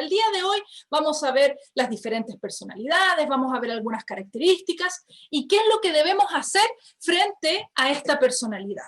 el día de hoy vamos a ver las diferentes personalidades, vamos a ver algunas características y qué es lo que debemos hacer frente a esta personalidad.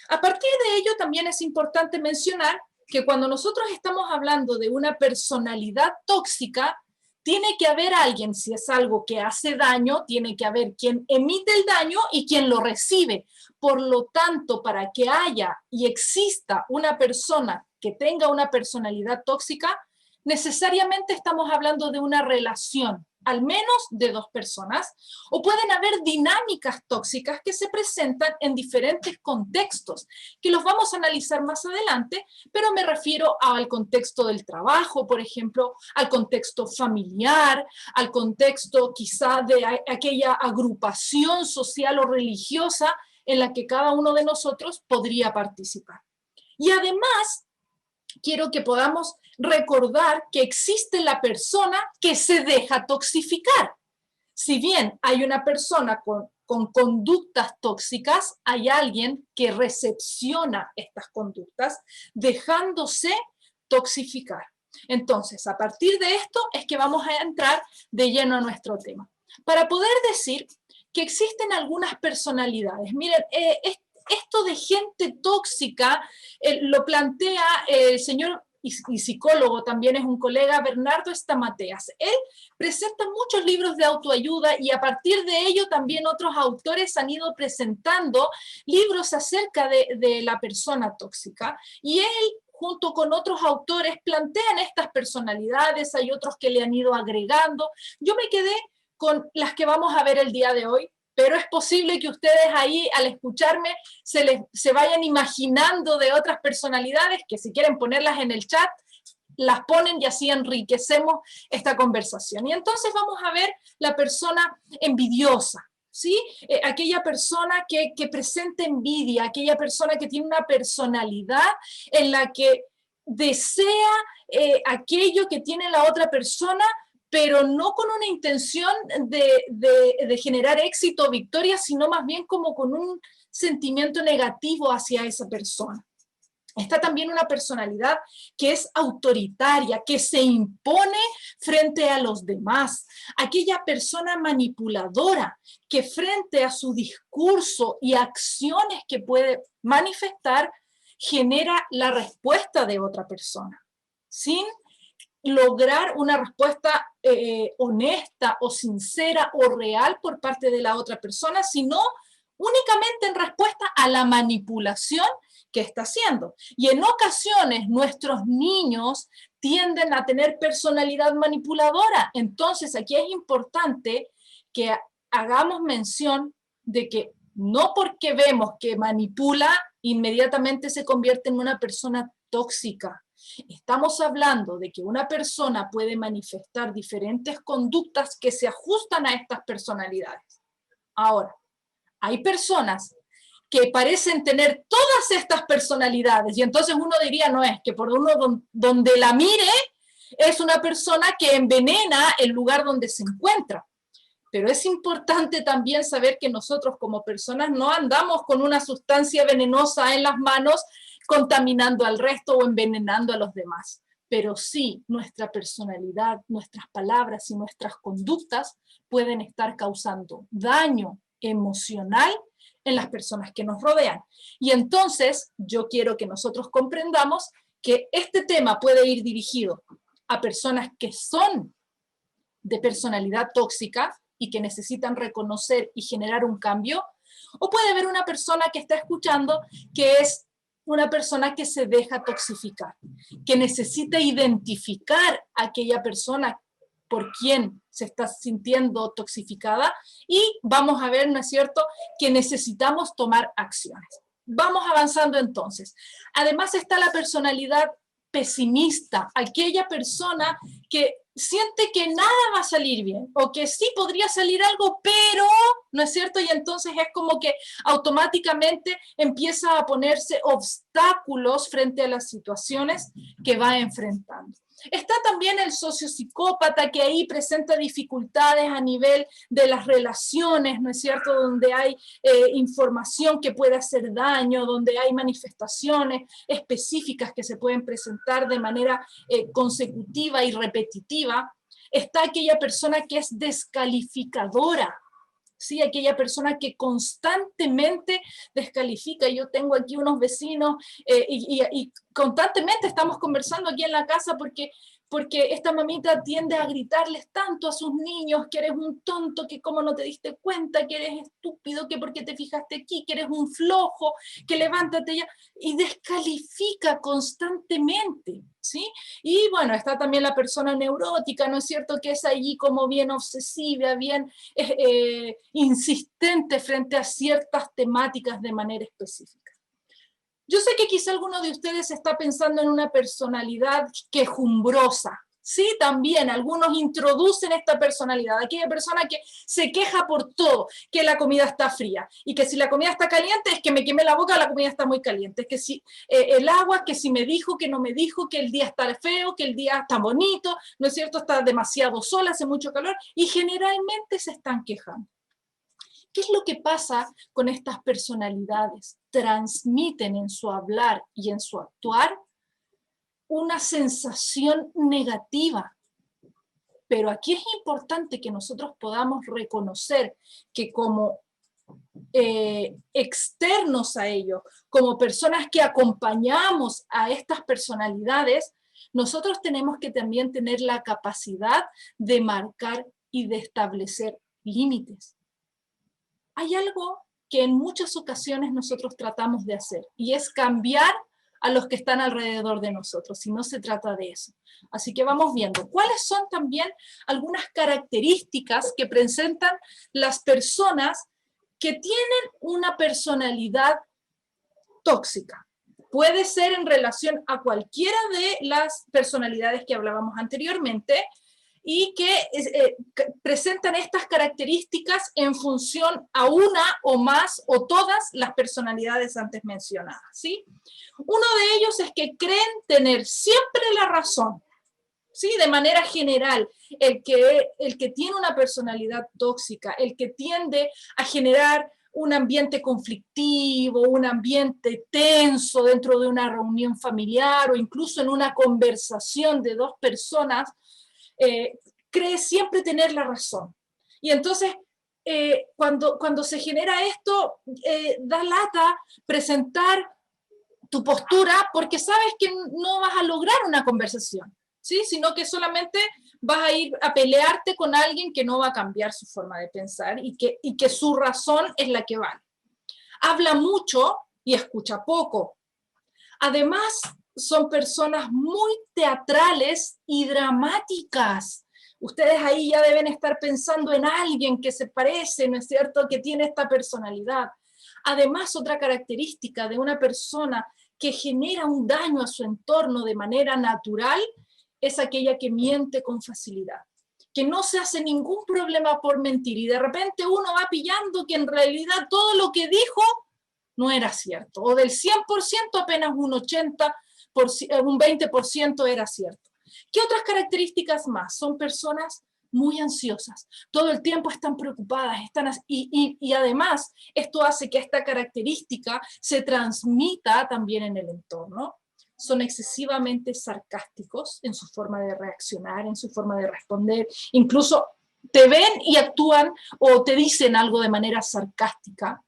A partir de ello también es importante mencionar que cuando nosotros estamos hablando de una personalidad tóxica, tiene que haber alguien, si es algo que hace daño, tiene que haber quien emite el daño y quien lo recibe. Por lo tanto, para que haya y exista una persona que tenga una personalidad tóxica, necesariamente estamos hablando de una relación, al menos de dos personas, o pueden haber dinámicas tóxicas que se presentan en diferentes contextos, que los vamos a analizar más adelante, pero me refiero al contexto del trabajo, por ejemplo, al contexto familiar, al contexto quizá de aquella agrupación social o religiosa en la que cada uno de nosotros podría participar. Y además, quiero que podamos recordar que existe la persona que se deja toxificar. Si bien hay una persona con conductas tóxicas, hay alguien que recepciona estas conductas dejándose toxificar. Entonces, a partir de esto es que vamos a entrar de lleno a nuestro tema. Para poder decir que existen algunas personalidades, miren, esto de gente tóxica lo plantea el señor y psicólogo, también es un colega, Bernardo Stamateas. Él presenta muchos libros de autoayuda y a partir de ello también otros autores han ido presentando libros acerca de la persona tóxica. Y él, junto con otros autores, plantean estas personalidades, hay otros que le han ido agregando. Yo me quedé con las que vamos a ver el día de hoy, pero es posible que ustedes ahí, al escucharme, se vayan imaginando de otras personalidades que si quieren ponerlas en el chat, las ponen y así enriquecemos esta conversación. Y entonces vamos a ver la persona envidiosa, ¿sí? Aquella persona que presenta envidia, aquella persona que tiene una personalidad en la que desea aquello que tiene la otra persona, pero no con una intención de generar éxito o victoria, sino más bien como con un sentimiento negativo hacia esa persona. Está también una personalidad que es autoritaria, que se impone frente a los demás. Aquella persona manipuladora que frente a su discurso y acciones que puede manifestar, genera la respuesta de otra persona, sin lograr una respuesta honesta o sincera o real por parte de la otra persona, sino únicamente en respuesta a la manipulación que está haciendo. Y en ocasiones nuestros niños tienden a tener personalidad manipuladora. Entonces aquí es importante que hagamos mención de que no porque vemos que manipula, inmediatamente se convierte en una persona tóxica. Estamos hablando de que una persona puede manifestar diferentes conductas que se ajustan a estas personalidades. Ahora, hay personas que parecen tener todas estas personalidades y entonces uno diría, no, es que por uno donde la mire es una persona que envenena el lugar donde se encuentra. Pero es importante también saber que nosotros como personas no andamos con una sustancia venenosa en las manos contaminando al resto o envenenando a los demás. Pero sí, nuestra personalidad, nuestras palabras y nuestras conductas pueden estar causando daño emocional en las personas que nos rodean. Y entonces yo quiero que nosotros comprendamos que este tema puede ir dirigido a personas que son de personalidad tóxica y que necesitan reconocer y generar un cambio, o puede haber una persona que está escuchando que es una persona que se deja toxificar, que necesita identificar a aquella persona por quien se está sintiendo toxificada y vamos a ver, ¿no es cierto?, que necesitamos tomar acciones. Vamos avanzando entonces. Además está la personalidad pesimista, aquella persona que siente que nada va a salir bien o que sí podría salir algo, pero, ¿no es cierto? Y entonces es como que automáticamente empieza a ponerse obstáculos frente a las situaciones que va enfrentando. Está también el sociopsicópata, que ahí presenta dificultades a nivel de las relaciones, ¿no es cierto?, donde hay información que puede hacer daño, donde hay manifestaciones específicas que se pueden presentar de manera consecutiva y repetitiva. Está aquella persona que es descalificadora, ¿sí? Aquella persona que constantemente descalifica. Yo tengo aquí unos vecinos y constantemente estamos conversando aquí en la casa porque esta mamita tiende a gritarles tanto a sus niños que eres un tonto, que cómo no te diste cuenta, que eres estúpido, que por qué te fijaste aquí, que eres un flojo, que levántate ya, y descalifica constantemente, ¿sí? Y bueno, está también la persona neurótica, ¿no es cierto?, que es allí como bien obsesiva, bien insistente frente a ciertas temáticas de manera específica. Yo sé que quizá alguno de ustedes está pensando en una personalidad quejumbrosa. Sí, también algunos introducen esta personalidad, aquella persona que se queja por todo, que la comida está fría, y que si la comida está caliente es que me quemé la boca, la comida está muy caliente, es que si el agua, que si me dijo, que no me dijo, que el día está feo, que el día está bonito, ¿no es cierto?, está demasiado sola, hace mucho calor, y generalmente se están quejando. ¿Qué es lo que pasa con estas personalidades? Transmiten en su hablar y en su actuar una sensación negativa. Pero aquí es importante que nosotros podamos reconocer que como externos a ello, como personas que acompañamos a estas personalidades, nosotros tenemos que también tener la capacidad de marcar y de establecer límites. Hay algo que en muchas ocasiones nosotros tratamos de hacer, y es cambiar a los que están alrededor de nosotros, y no se trata de eso. Así que vamos viendo cuáles son también algunas características que presentan las personas que tienen una personalidad tóxica. Puede ser en relación a cualquiera de las personalidades que hablábamos anteriormente, y que presentan estas características en función a una o más o todas las personalidades antes mencionadas, ¿sí? Uno de ellos es que creen tener siempre la razón, ¿sí? De manera general, el que tiene una personalidad tóxica, el que tiende a generar un ambiente conflictivo, un ambiente tenso dentro de una reunión familiar o incluso en una conversación de dos personas, cree siempre tener la razón. Y entonces, cuando se genera esto, da lata presentar tu postura porque sabes que no vas a lograr una conversación, ¿sí? Sino que solamente vas a ir a pelearte con alguien que no va a cambiar su forma de pensar y que su razón es la que vale. Habla mucho y escucha poco. Además, son personas muy teatrales y dramáticas. Ustedes ahí ya deben estar pensando en alguien que se parece, ¿no es cierto?, que tiene esta personalidad. Además, otra característica de una persona que genera un daño a su entorno de manera natural es aquella que miente con facilidad, que no se hace ningún problema por mentir, y de repente uno va pillando que en realidad todo lo que dijo no era cierto, o del 100% apenas un 80%, un 20% era cierto. ¿Qué otras características más? Son personas muy ansiosas, todo el tiempo están preocupadas, y además esto hace que esta característica se transmita también en el entorno. Son excesivamente sarcásticos en su forma de reaccionar, en su forma de responder, incluso te ven y actúan o te dicen algo de manera sarcástica.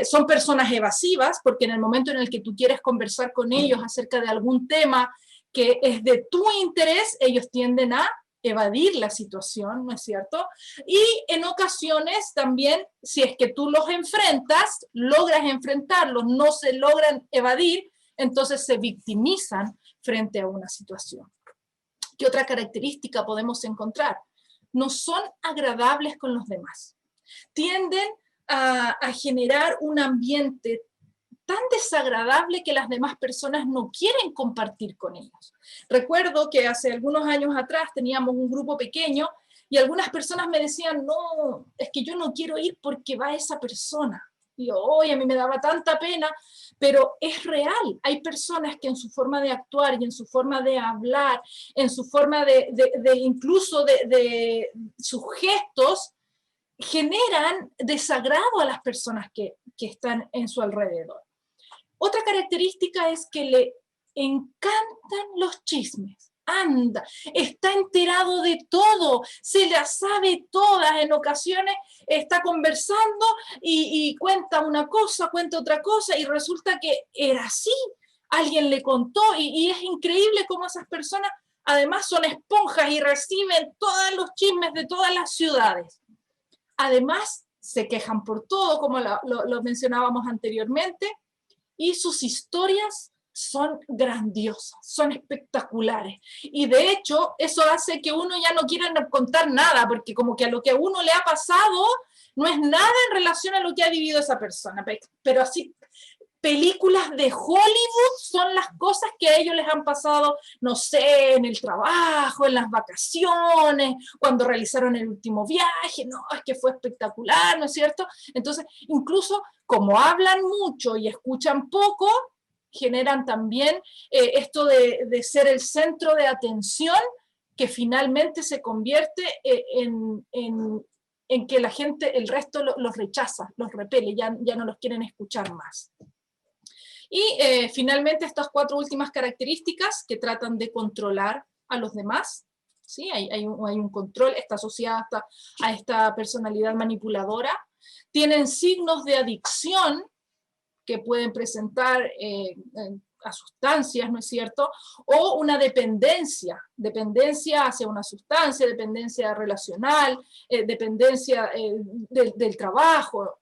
Son personas evasivas, porque en el momento en el que tú quieres conversar con ellos acerca de algún tema que es de tu interés, ellos tienden a evadir la situación, ¿no es cierto? Y en ocasiones también, si es que tú los enfrentas, logras enfrentarlos, no se logran evadir, entonces se victimizan frente a una situación. ¿Qué otra característica podemos encontrar? No son agradables con los demás. Tienden a generar un ambiente tan desagradable que las demás personas no quieren compartir con ellos. Recuerdo que hace algunos años atrás teníamos un grupo pequeño y algunas personas me decían, no, es que yo no quiero ir porque va esa persona. y hoy a mí me daba tanta pena, pero es real. Hay personas que en su forma de actuar y en su forma de hablar, en su forma incluso de sus gestos, generan desagrado a las personas que están en su alrededor. Otra característica es que le encantan los chismes. Anda, está enterado de todo, se las sabe todas. En ocasiones está conversando y cuenta una cosa, cuenta otra cosa, y resulta que era así. Alguien le contó, y es increíble cómo esas personas además son esponjas y reciben todos los chismes de todas las ciudades. Además, se quejan por todo, como lo mencionábamos anteriormente, y sus historias son grandiosas, son espectaculares. Y de hecho, eso hace que uno ya no quiera contar nada, porque como que a lo que a uno le ha pasado no es nada en relación a lo que ha vivido esa persona. Pero así, películas de Hollywood son las cosas que a ellos les han pasado, no sé, en el trabajo, en las vacaciones, cuando realizaron el último viaje. No, es que fue espectacular, ¿no es cierto? Entonces, incluso como hablan mucho y escuchan poco, generan también esto de ser el centro de atención, que finalmente se convierte en que la gente, el resto los rechaza, los repele, ya no los quieren escuchar más. Y finalmente estas 4 últimas características que tratan de controlar a los demás, ¿sí? Hay un control, está asociada a esta personalidad manipuladora. Tienen signos de adicción que pueden presentar a sustancias, ¿no es cierto? O una dependencia hacia una sustancia, dependencia relacional, dependencia del trabajo.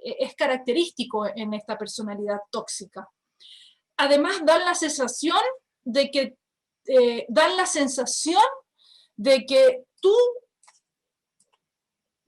Es característico en esta personalidad tóxica. Además, dan la sensación de que tú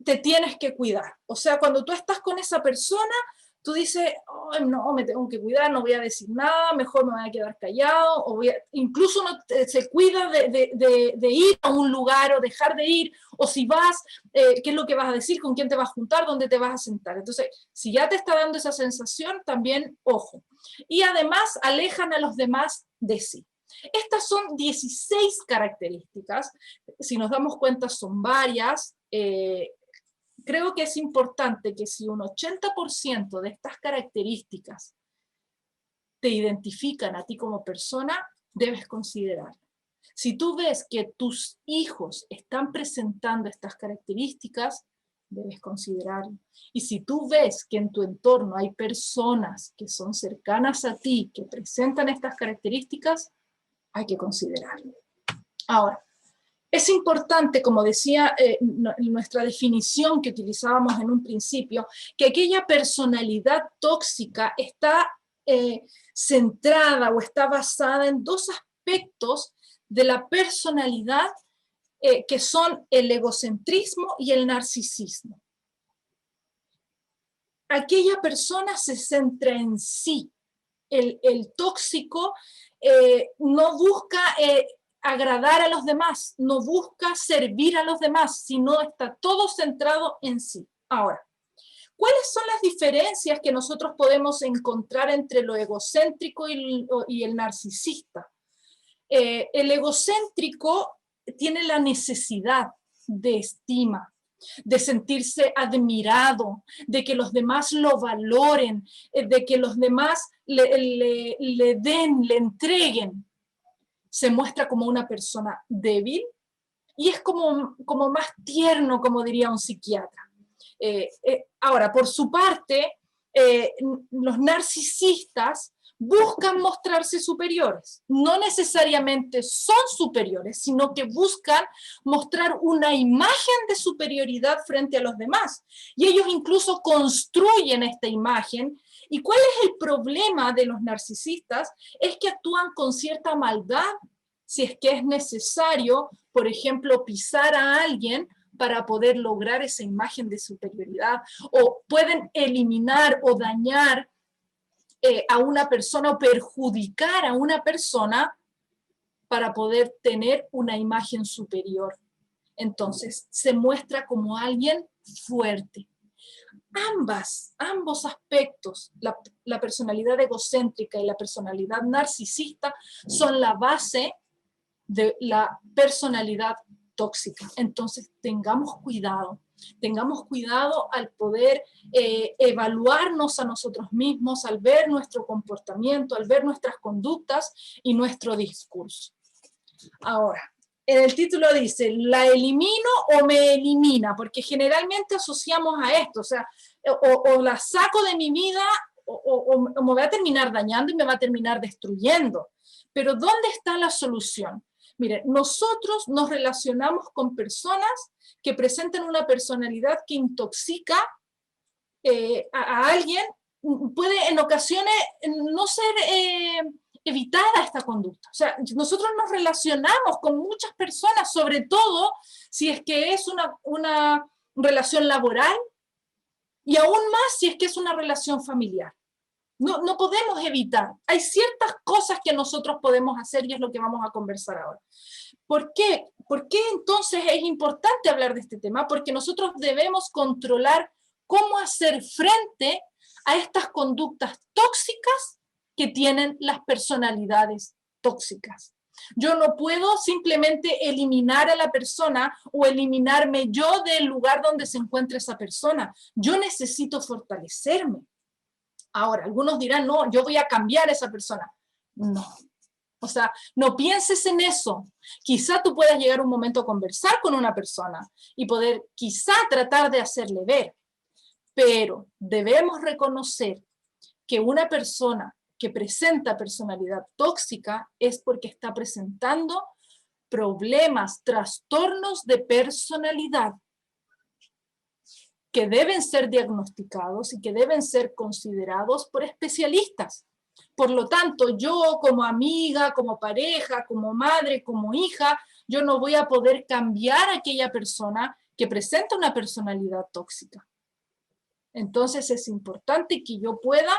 te tienes que cuidar. O sea, cuando tú estás con esa persona, tú dices, oh, no, me tengo que cuidar, no voy a decir nada, mejor me voy a quedar callado, incluso uno se cuida de ir a un lugar o dejar de ir, o si vas, qué es lo que vas a decir, con quién te vas a juntar, dónde te vas a sentar. Entonces, si ya te está dando esa sensación, también, ojo. Y además, alejan a los demás de sí. Estas son 16 características, si nos damos cuenta son varias. Creo que es importante que si un 80% de estas características te identifican a ti como persona, debes considerarlo. Si tú ves que tus hijos están presentando estas características, debes considerarlo. Y si tú ves que en tu entorno hay personas que son cercanas a ti, que presentan estas características, hay que considerarlo. Ahora, es importante, como decía nuestra definición que utilizábamos en un principio, que aquella personalidad tóxica está centrada o está basada en 2 aspectos de la personalidad que son el egocentrismo y el narcisismo. Aquella persona se centra en sí. El tóxico no busca agradar a los demás, no busca servir a los demás, sino está todo centrado en sí. Ahora, ¿cuáles son las diferencias que nosotros podemos encontrar entre lo egocéntrico y el narcisista? El egocéntrico tiene la necesidad de estima, de sentirse admirado, de que los demás lo valoren, de que los demás le den, le entreguen. Se muestra como una persona débil y es como más tierno, como diría un psiquiatra. Ahora, por su parte, los narcisistas buscan mostrarse superiores. No necesariamente son superiores, sino que buscan mostrar una imagen de superioridad frente a los demás. Y ellos incluso construyen esta imagen. ¿Y cuál es el problema de los narcisistas? Es que actúan con cierta maldad si es que es necesario, por ejemplo, pisar a alguien para poder lograr esa imagen de superioridad, o pueden eliminar o dañar a una persona o perjudicar a una persona para poder tener una imagen superior. Entonces, se muestra como alguien fuerte. ambos aspectos, la personalidad egocéntrica y la personalidad narcisista, son la base de la personalidad tóxica. Entonces, tengamos cuidado al poder evaluarnos a nosotros mismos, al ver nuestro comportamiento, al ver nuestras conductas y nuestro discurso. Ahora, en el título dice, ¿la elimino o me elimina? Porque generalmente asociamos a esto, o sea, o la saco de mi vida o me voy a terminar dañando y me va a terminar destruyendo. Pero ¿dónde está la solución? Mire, nosotros nos relacionamos con personas que presentan una personalidad que intoxica a alguien, puede en ocasiones no ser evitada esta conducta. O sea, nosotros nos relacionamos con muchas personas, sobre todo si es que es una relación laboral y aún más si es que es una relación familiar. No podemos evitar. Hay ciertas cosas que nosotros podemos hacer y es lo que vamos a conversar ahora. ¿Por qué? ¿Por qué entonces es importante hablar de este tema? Porque nosotros debemos controlar cómo hacer frente a estas conductas tóxicas que tienen las personalidades tóxicas. Yo no puedo simplemente eliminar a la persona o eliminarme yo del lugar donde se encuentra esa persona. Yo necesito fortalecerme. Ahora, algunos dirán, no, yo voy a cambiar a esa persona. No. O sea, no pienses en eso. Quizá tú puedas llegar un momento a conversar con una persona y poder quizá tratar de hacerle ver, pero debemos reconocer que una persona que presenta personalidad tóxica es porque está presentando problemas, trastornos de personalidad que deben ser diagnosticados y que deben ser considerados por especialistas. Por lo tanto, yo como amiga, como pareja, como madre, como hija, yo no voy a poder cambiar a aquella persona que presenta una personalidad tóxica. Entonces es importante que yo pueda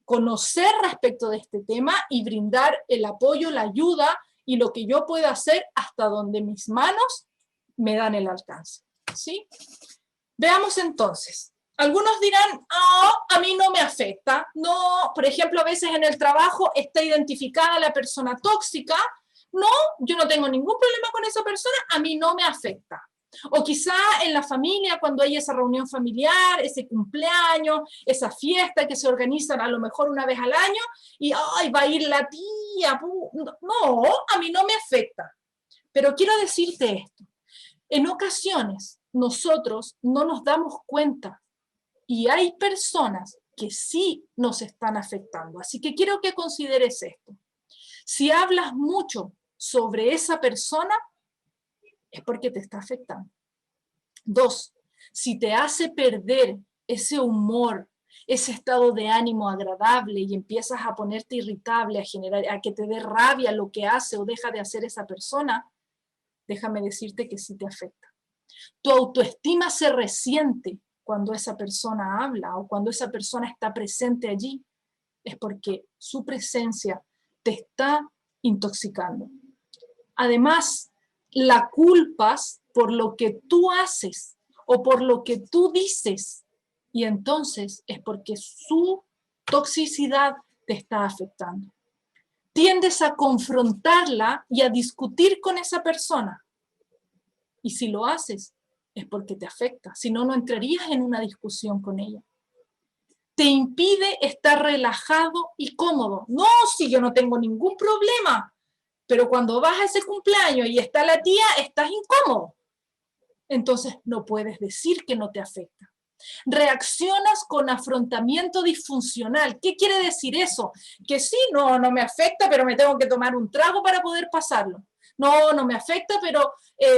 conocer respecto de este tema y brindar el apoyo, la ayuda y lo que yo pueda hacer hasta donde mis manos me dan el alcance. ¿Sí? Veamos entonces. Algunos dirán, oh, a mí no me afecta. No, por ejemplo, a veces en el trabajo está identificada la persona tóxica. No, yo no tengo ningún problema con esa persona, a mí no me afecta. O quizá en la familia, cuando hay esa reunión familiar, ese cumpleaños, esa fiesta que se organizan a lo mejor una vez al año, y ay, va a ir la tía. No, a mí no me afecta. Pero quiero decirte esto. En ocasiones, nosotros no nos damos cuenta y hay personas que sí nos están afectando. Así que quiero que consideres esto. Si hablas mucho sobre esa persona, es porque te está afectando. 2, si te hace perder ese humor, ese estado de ánimo agradable y empiezas a ponerte irritable, a que te dé rabia lo que hace o deja de hacer esa persona, déjame decirte que sí te afecta. Tu autoestima se resiente cuando esa persona habla o cuando esa persona está presente allí, es porque su presencia te está intoxicando. Además, la culpas por lo que tú haces o por lo que tú dices, y entonces es porque su toxicidad te está afectando. Tiendes a confrontarla y a discutir con esa persona. Y si lo haces, es porque te afecta. Si no, no entrarías en una discusión con ella. Te impide estar relajado y cómodo. No, si yo no tengo ningún problema. Pero cuando vas a ese cumpleaños y está la tía, estás incómodo. Entonces no puedes decir que no te afecta. Reaccionas con afrontamiento disfuncional. ¿Qué quiere decir eso? Que sí, no me afecta, pero me tengo que tomar un trago para poder pasarlo. No me afecta, pero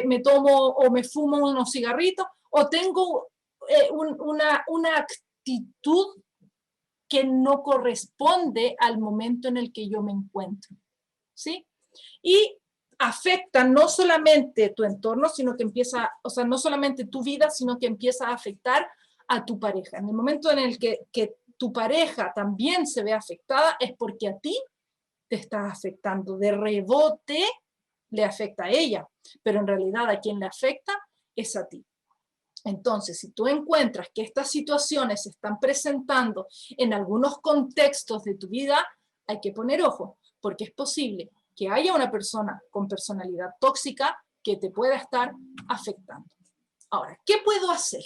me tomo o me fumo unos cigarritos, o tengo una actitud que no corresponde al momento en el que yo me encuentro. ¿Sí? Y afecta no solamente tu entorno, sino que empieza, o sea, no solamente tu vida, sino que empieza a afectar a tu pareja. En el momento en el que tu pareja también se ve afectada, es porque a ti te está afectando. De rebote le afecta a ella, pero en realidad a quien le afecta es a ti. Entonces, si tú encuentras que estas situaciones se están presentando en algunos contextos de tu vida, hay que poner ojo, porque es posible que haya una persona con personalidad tóxica que te pueda estar afectando. Ahora, ¿qué puedo hacer?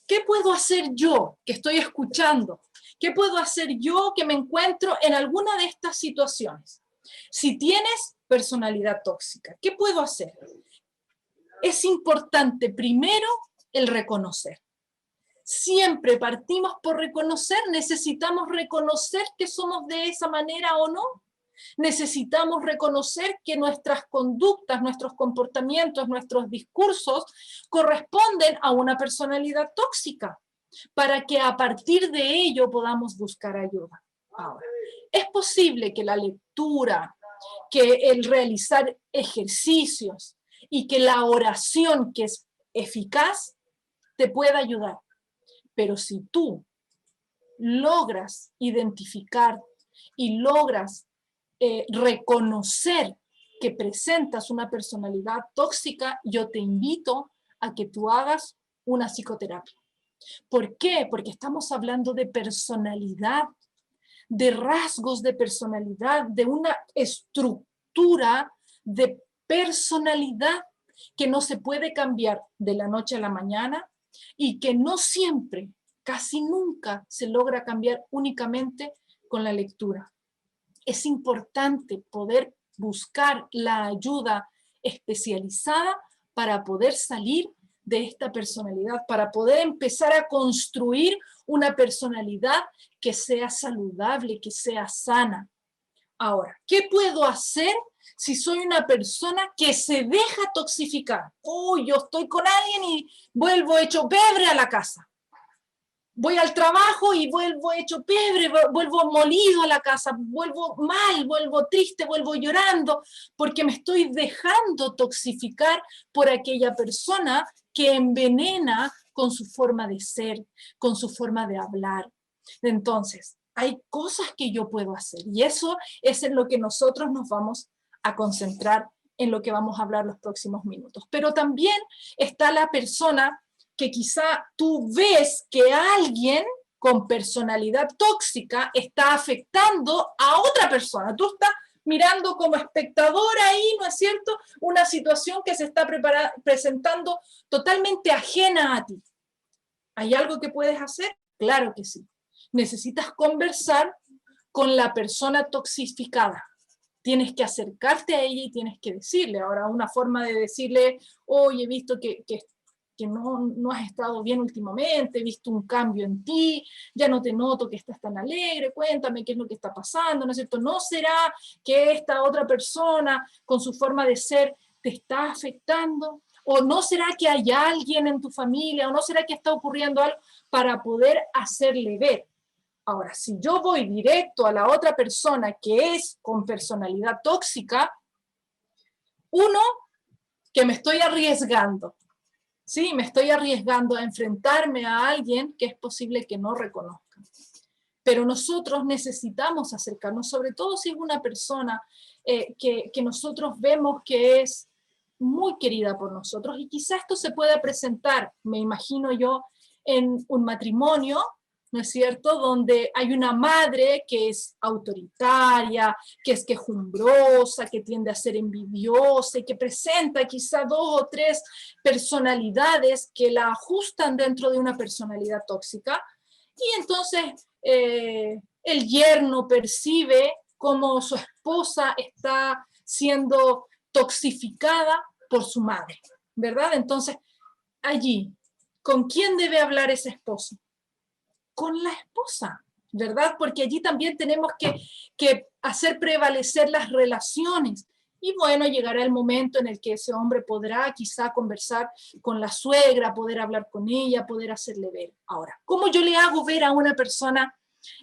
¿Qué puedo hacer yo que estoy escuchando? ¿Qué puedo hacer yo que me encuentro en alguna de estas situaciones? Si tienes personalidad tóxica, ¿qué puedo hacer? Es importante primero el reconocer. Siempre partimos por reconocer, necesitamos reconocer que somos de esa manera o no. Necesitamos reconocer que nuestras conductas, nuestros comportamientos, nuestros discursos corresponden a una personalidad tóxica, para que a partir de ello podamos buscar ayuda. Ahora, es posible que la lectura, que el realizar ejercicios y que la oración, que es eficaz, te pueda ayudar. Pero si tú logras identificar y logras reconocer que presentas una personalidad tóxica, yo te invito a que tú hagas una psicoterapia. ¿Por qué? Porque estamos hablando de personalidad, de rasgos de personalidad, de una estructura de personalidad que no se puede cambiar de la noche a la mañana y que no siempre, casi nunca, se logra cambiar únicamente con la lectura. Es importante poder buscar la ayuda especializada para poder salir de esta personalidad, para poder empezar a construir una personalidad que sea saludable, que sea sana. Ahora, ¿qué puedo hacer si soy una persona que se deja toxificar? Uy, yo estoy con alguien y vuelvo hecho pebre a la casa. Voy al trabajo y vuelvo hecho pebre, vuelvo molido a la casa, vuelvo mal, vuelvo triste, vuelvo llorando, porque me estoy dejando toxificar por aquella persona que envenena con su forma de ser, con su forma de hablar. Entonces, hay cosas que yo puedo hacer y eso es en lo que nosotros nos vamos a concentrar, en lo que vamos a hablar los próximos minutos. Pero también está la persona que quizá tú ves que alguien con personalidad tóxica está afectando a otra persona. Tú estás mirando como espectador ahí, ¿no es cierto?, una situación que se está presentando totalmente ajena a ti. ¿Hay algo que puedes hacer? Claro que sí. Necesitas conversar con la persona toxificada. Tienes que acercarte a ella y tienes que decirle. Ahora, una forma de decirle, oye, he visto que no has estado bien últimamente, he visto un cambio en ti, ya no te noto que estás tan alegre, cuéntame qué es lo que está pasando, ¿no es cierto? ¿No será que esta otra persona con su forma de ser te está afectando? ¿O no será que hay alguien en tu familia? ¿O no será que está ocurriendo algo para poder hacerle ver? Ahora, si yo voy directo a la otra persona que es con personalidad tóxica, uno, que me estoy arriesgando. Sí, me estoy arriesgando a enfrentarme a alguien que es posible que no reconozca. Pero nosotros necesitamos acercarnos, sobre todo si es una persona que nosotros vemos que es muy querida por nosotros, y quizás esto se pueda presentar, me imagino yo, en un matrimonio, ¿no es cierto?, donde hay una madre que es autoritaria, que es quejumbrosa, que tiende a ser envidiosa y que presenta quizá 2 o 3 personalidades que la ajustan dentro de una personalidad tóxica, y entonces el yerno percibe cómo su esposa está siendo toxificada por su madre, ¿verdad? Entonces, allí, ¿con quién debe hablar ese esposo? Con la esposa, ¿verdad? Porque allí también tenemos que hacer prevalecer las relaciones. Y bueno, llegará el momento en el que ese hombre podrá quizá conversar con la suegra, poder hablar con ella, poder hacerle ver. Ahora, ¿cómo yo le hago ver a una persona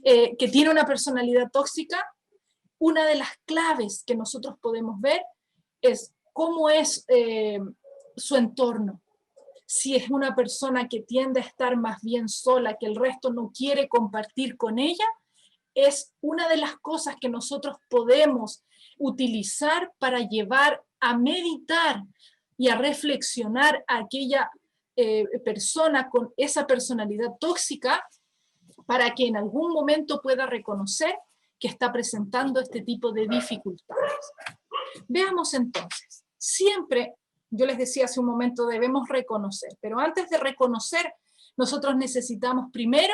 que tiene una personalidad tóxica? Una de las claves que nosotros podemos ver es cómo es su entorno. Si es una persona que tiende a estar más bien sola, que el resto no quiere compartir con ella, es una de las cosas que nosotros podemos utilizar para llevar a meditar y a reflexionar a aquella persona con esa personalidad tóxica para que en algún momento pueda reconocer que está presentando este tipo de dificultades. Veamos entonces, siempre, yo les decía hace un momento, debemos reconocer, pero antes de reconocer, nosotros necesitamos primero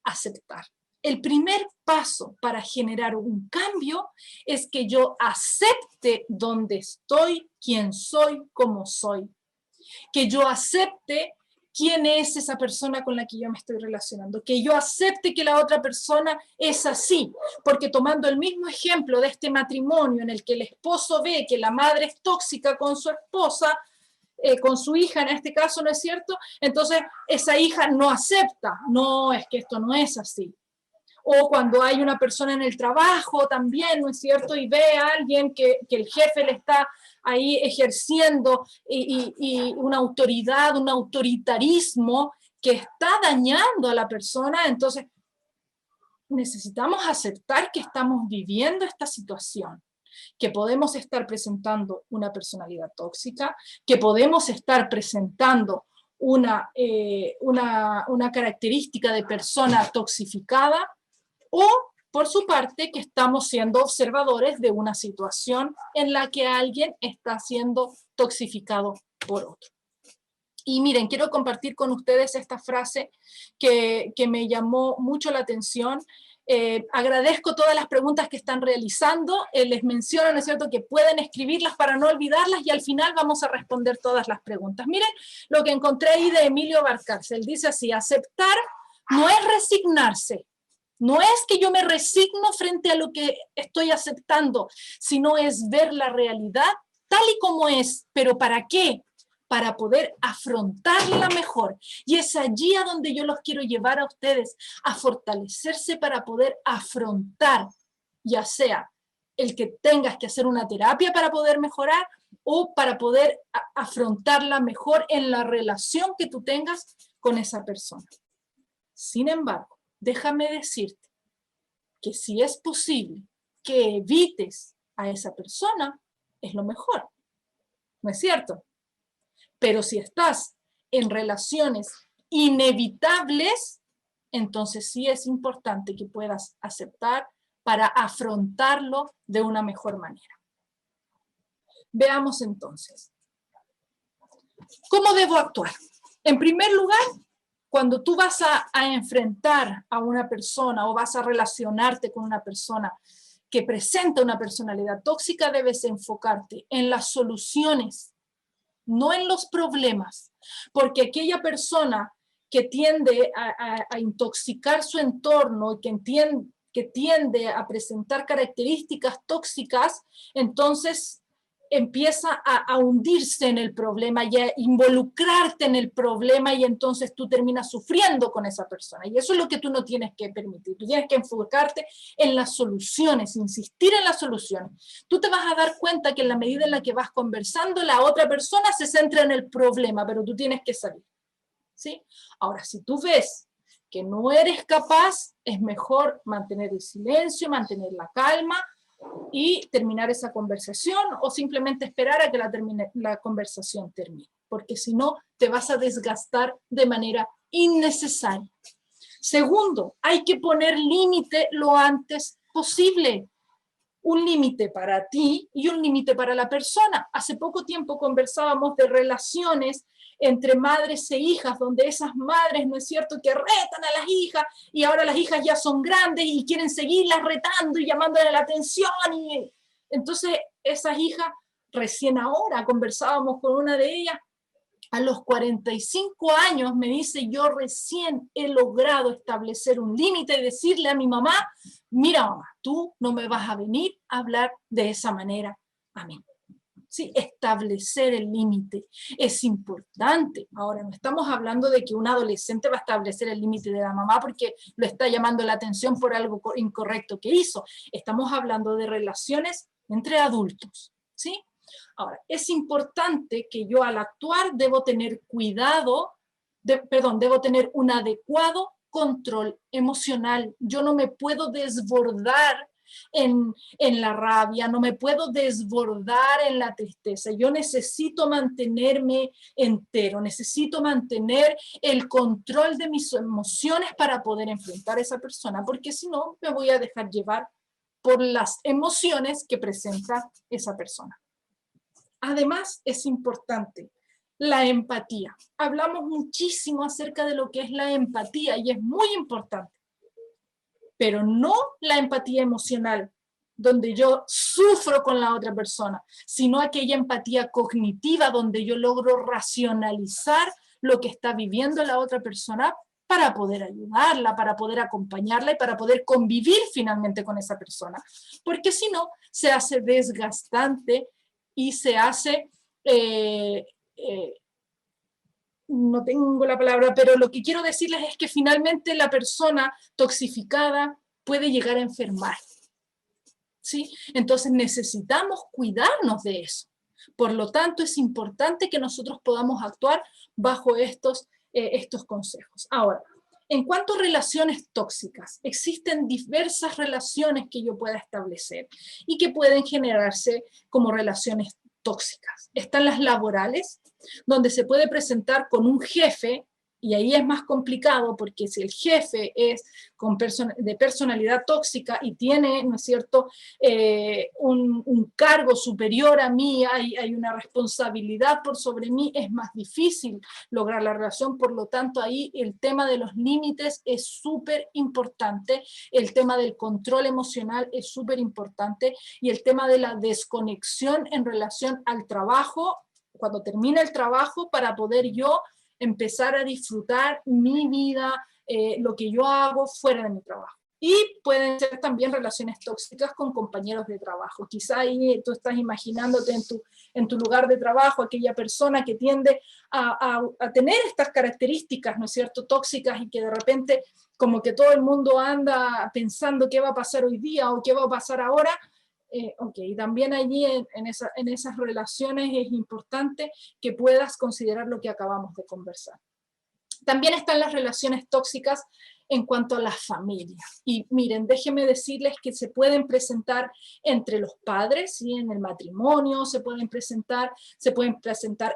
aceptar. El primer paso para generar un cambio es que yo acepte dónde estoy, quién soy, cómo soy. Que yo acepte quién es esa persona con la que yo me estoy relacionando. Que yo acepte que la otra persona es así. Porque tomando el mismo ejemplo de este matrimonio en el que el esposo ve que la madre es tóxica con su esposa, con su hija en este caso, ¿no es cierto? Entonces esa hija no acepta, no, es que esto no es así. O cuando hay una persona en el trabajo también, ¿no es cierto? Y ve a alguien que el jefe le está ahí ejerciendo y una autoridad, un autoritarismo que está dañando a la persona, entonces necesitamos aceptar que estamos viviendo esta situación, que podemos estar presentando una personalidad tóxica, que podemos estar presentando una característica de persona toxificada, o, por su parte, que estamos siendo observadores de una situación en la que alguien está siendo toxificado por otro. Y miren, quiero compartir con ustedes esta frase que me llamó mucho la atención. Agradezco todas las preguntas que están realizando. Les menciono, ¿no es cierto?, que pueden escribirlas para no olvidarlas y al final vamos a responder todas las preguntas. Miren lo que encontré ahí de Emilio Valcárcel. Dice así: aceptar no es resignarse. No es que yo me resigno frente a lo que estoy aceptando, sino es ver la realidad tal y como es. ¿Pero para qué? Para poder afrontarla mejor. Y es allí a donde yo los quiero llevar a ustedes, a fortalecerse para poder afrontar, ya sea el que tengas que hacer una terapia para poder mejorar o para poder afrontarla mejor en la relación que tú tengas con esa persona. Sin embargo, déjame decirte que si es posible que evites a esa persona, es lo mejor. ¿No es cierto? Pero si estás en relaciones inevitables, entonces sí es importante que puedas aceptar para afrontarlo de una mejor manera. Veamos entonces. ¿Cómo debo actuar? En primer lugar, cuando tú vas a enfrentar a una persona o vas a relacionarte con una persona que presenta una personalidad tóxica, debes enfocarte en las soluciones, no en los problemas, porque aquella persona que tiende a intoxicar su entorno y que tiende a presentar características tóxicas, entonces empieza a hundirse en el problema y a involucrarte en el problema y entonces tú terminas sufriendo con esa persona. Y eso es lo que tú no tienes que permitir. Tú tienes que enfocarte en las soluciones, insistir en las soluciones. Tú te vas a dar cuenta que en la medida en la que vas conversando, la otra persona se centra en el problema, pero tú tienes que salir. ¿Sí? Ahora, si tú ves que no eres capaz, es mejor mantener el silencio, mantener la calma, y terminar esa conversación o simplemente esperar a que la conversación termine, porque si no te vas a desgastar de manera innecesaria. Segundo, hay que poner límite lo antes posible. Un límite para ti y un límite para la persona. Hace poco tiempo conversábamos de relaciones entre madres e hijas, donde esas madres, ¿no es cierto?, que retan a las hijas y ahora las hijas ya son grandes y quieren seguirlas retando y llamándole la atención. Y entonces esas hijas, recién ahora conversábamos con una de ellas, a los 45 años me dice: yo recién he logrado establecer un límite y decirle a mi mamá: mira mamá, tú no me vas a venir a hablar de esa manera a mí. Sí, establecer el límite es importante. Ahora, no estamos hablando de que un adolescente va a establecer el límite de la mamá porque lo está llamando la atención por algo incorrecto que hizo. Estamos hablando de relaciones entre adultos, ¿sí? Ahora, es importante que yo al actuar debo tener cuidado, debo tener un adecuado control emocional. Yo no me puedo desbordar en la rabia, no me puedo desbordar en la tristeza. Yo necesito mantenerme entero, necesito mantener el control de mis emociones para poder enfrentar a esa persona, porque si no, me voy a dejar llevar por las emociones que presenta esa persona. Además, es importante la empatía. Hablamos muchísimo acerca de lo que es la empatía y es muy importante, pero no la empatía emocional, donde yo sufro con la otra persona, sino aquella empatía cognitiva donde yo logro racionalizar lo que está viviendo la otra persona para poder ayudarla, para poder acompañarla y para poder convivir finalmente con esa persona. Porque si no, se hace desgastante y se hace, no tengo la palabra, pero lo que quiero decirles es que finalmente la persona toxificada puede llegar a enfermar. ¿Sí? Entonces necesitamos cuidarnos de eso. Por lo tanto, es importante que nosotros podamos actuar bajo estos consejos. Ahora, en cuanto a relaciones tóxicas, existen diversas relaciones que yo pueda establecer y que pueden generarse como relaciones tóxicas. Están las laborales, donde se puede presentar con un jefe, y ahí es más complicado porque si el jefe es de personalidad tóxica y tiene, ¿no es cierto?, un cargo superior a mí, hay una responsabilidad por sobre mí, es más difícil lograr la relación. Por lo tanto, ahí el tema de los límites es súper importante, el tema del control emocional es súper importante y el tema de la desconexión en relación al trabajo, cuando termina el trabajo, para poder yo empezar a disfrutar mi vida, lo que yo hago fuera de mi trabajo. Y pueden ser también relaciones tóxicas con compañeros de trabajo. Quizá ahí tú estás imaginándote en tu lugar de trabajo, aquella persona que tiende a tener estas características, ¿no es cierto?, tóxicas, y que de repente como que todo el mundo anda pensando qué va a pasar hoy día o qué va a pasar ahora. Ok, también allí en esas relaciones es importante que puedas considerar lo que acabamos de conversar. También están las relaciones tóxicas en cuanto a la familia. Y miren, déjenme decirles que se pueden presentar entre los padres, ¿sí?, en el matrimonio, se pueden presentar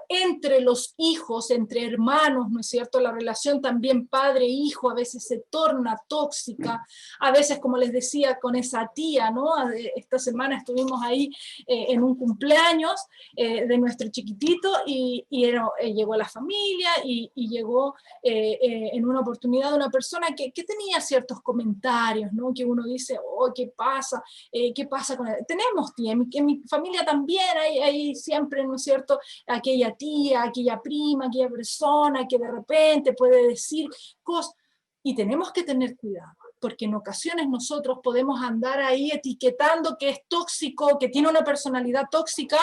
entre los hijos, entre hermanos, ¿no es cierto? La relación también padre-hijo a veces se torna tóxica, a veces, como les decía, con esa tía, ¿no? Esta semana estuvimos ahí en un cumpleaños de nuestro chiquitito y llegó la familia y llegó en una oportunidad una persona que tenía ciertos comentarios, ¿no?, que uno dice, oh, ¿qué pasa? ¿Qué pasa con él? Tenemos tía, en mi familia también hay siempre, ¿no es cierto?, aquella tía, aquella prima, aquella persona que de repente puede decir cosas, y tenemos que tener cuidado, porque en ocasiones nosotros podemos andar ahí etiquetando que es tóxico, que tiene una personalidad tóxica,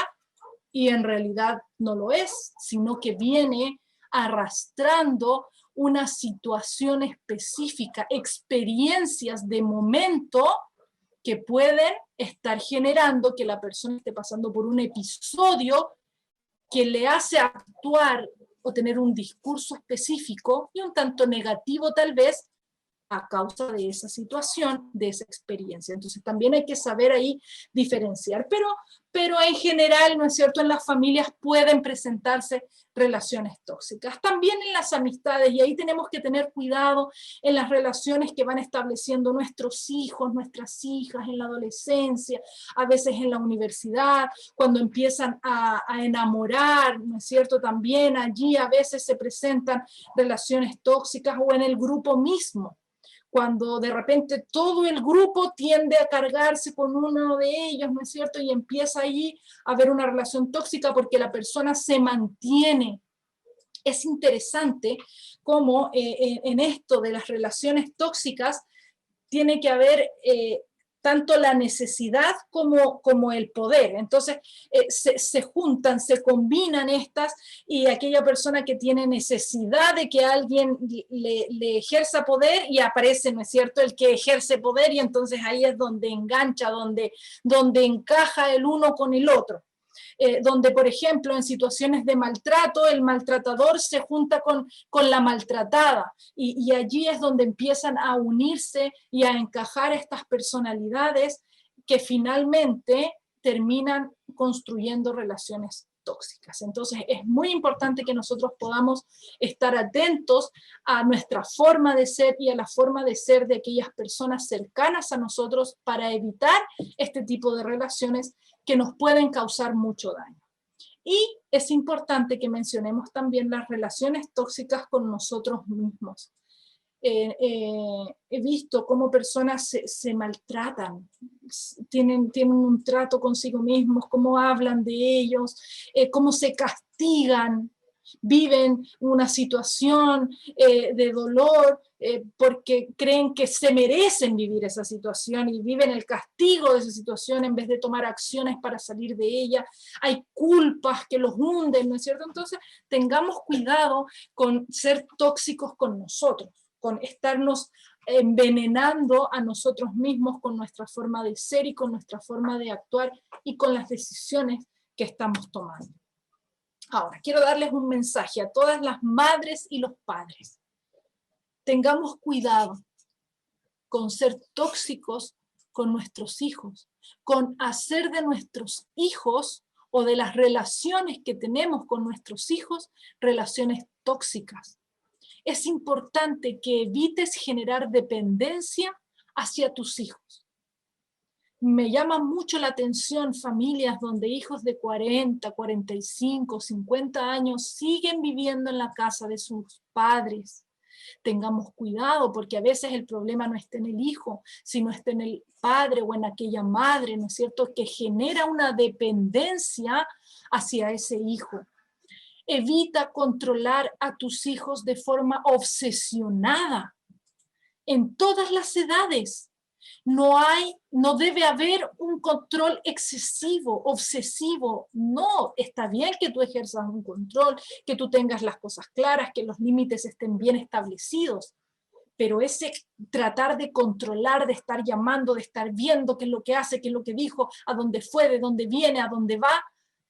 y en realidad no lo es, sino que viene arrastrando una situación específica, experiencias de momento que pueden estar generando que la persona esté pasando por un episodio que le hace actuar o tener un discurso específico y un tanto negativo tal vez a causa de esa situación, de esa experiencia. Entonces también hay que saber ahí diferenciar, pero en general, ¿no es cierto?, en las familias pueden presentarse relaciones tóxicas. También en las amistades, y ahí tenemos que tener cuidado en las relaciones que van estableciendo nuestros hijos, nuestras hijas en la adolescencia, a veces en la universidad, cuando empiezan a enamorar, ¿no es cierto?, también allí a veces se presentan relaciones tóxicas, o en el grupo mismo, cuando de repente todo el grupo tiende a cargarse con uno de ellos, ¿no es cierto? Y empieza allí a haber una relación tóxica porque la persona se mantiene. Es interesante cómo en esto de las relaciones tóxicas tiene que haber tanto la necesidad como el poder. Entonces se juntan, se combinan estas, y aquella persona que tiene necesidad de que alguien le ejerza poder, y aparece, ¿no es cierto?, el que ejerce poder, y entonces ahí es donde engancha, donde encaja el uno con el otro. Donde, por ejemplo, en situaciones de maltrato, el maltratador se junta con la maltratada, y allí es donde empiezan a unirse y a encajar estas personalidades que finalmente terminan construyendo relaciones tóxicas. Entonces es muy importante que nosotros podamos estar atentos a nuestra forma de ser y a la forma de ser de aquellas personas cercanas a nosotros para evitar este tipo de relaciones que nos pueden causar mucho daño. Y es importante que mencionemos también las relaciones tóxicas con nosotros mismos. He visto cómo personas se maltratan, tienen un trato consigo mismos, cómo hablan de ellos, cómo se castigan, viven una situación de dolor porque creen que se merecen vivir esa situación y viven el castigo de esa situación en vez de tomar acciones para salir de ella. Hay culpas que los hunden, ¿no es cierto? Entonces, tengamos cuidado con ser tóxicos con nosotros, con estarnos envenenando a nosotros mismos con nuestra forma de ser y con nuestra forma de actuar y con las decisiones que estamos tomando. Ahora, quiero darles un mensaje a todas las madres y los padres. Tengamos cuidado con ser tóxicos con nuestros hijos, con hacer de nuestros hijos o de las relaciones que tenemos con nuestros hijos relaciones tóxicas. Es importante que evites generar dependencia hacia tus hijos. Me llama mucho la atención familias donde hijos de 40, 45, 50 años siguen viviendo en la casa de sus padres. Tengamos cuidado porque a veces el problema no está en el hijo, sino está en el padre o en aquella madre, ¿no es cierto?, que genera una dependencia hacia ese hijo. Evita controlar a tus hijos de forma obsesionada en todas las edades. No debe haber un control excesivo, obsesivo. No, está bien que tú ejerzas un control, que tú tengas las cosas claras, que los límites estén bien establecidos. Pero ese tratar de controlar, de estar llamando, de estar viendo qué es lo que hace, qué es lo que dijo, a dónde fue, de dónde viene, a dónde va,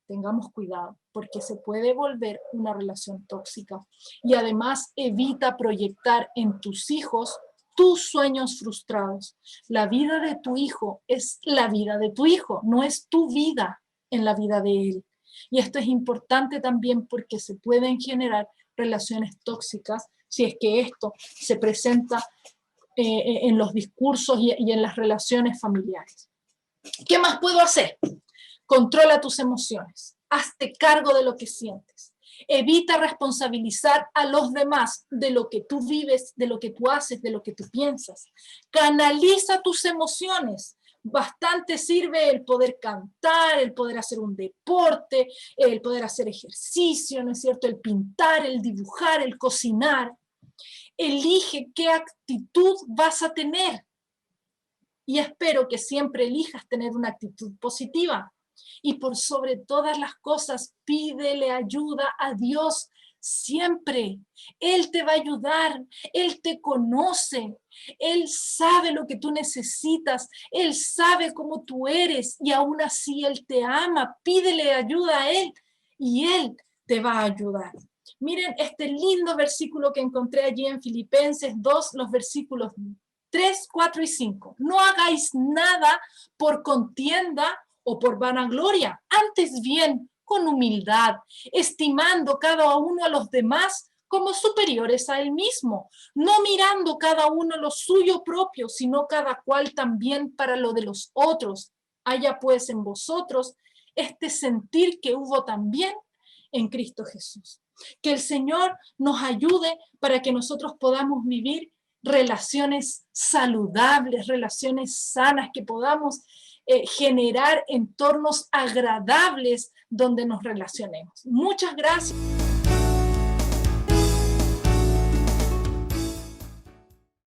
tengamos cuidado, porque se puede volver una relación tóxica. Y además evita proyectar en tus hijos tus sueños frustrados. La vida de tu hijo es la vida de tu hijo, no es tu vida en la vida de él. Y esto es importante también porque se pueden generar relaciones tóxicas si es que esto se presenta en los discursos y en las relaciones familiares. ¿Qué más puedo hacer? Controla tus emociones, hazte cargo de lo que sientes. Evita responsabilizar a los demás de lo que tú vives, de lo que tú haces, de lo que tú piensas. Canaliza tus emociones. Bastante sirve el poder cantar, el poder hacer un deporte, el poder hacer ejercicio, ¿no es cierto? El pintar, el dibujar, el cocinar. Elige qué actitud vas a tener. Y espero que siempre elijas tener una actitud positiva. Y por sobre todas las cosas, pídele ayuda a Dios siempre. Él te va a ayudar, Él te conoce, Él sabe lo que tú necesitas, Él sabe cómo tú eres y aún así Él te ama. Pídele ayuda a Él y Él te va a ayudar. Miren este lindo versículo que encontré allí en Filipenses 2, los versículos 3, 4 y 5. No hagáis nada por contienda o por vanagloria, antes bien con humildad, estimando cada uno a los demás como superiores a él mismo, no mirando cada uno lo suyo propio, sino cada cual también para lo de los otros. Haya pues en vosotros este sentir que hubo también en Cristo Jesús. Que el Señor nos ayude para que nosotros podamos vivir relaciones saludables, relaciones sanas, que podamos generar entornos agradables donde nos relacionemos. Muchas gracias.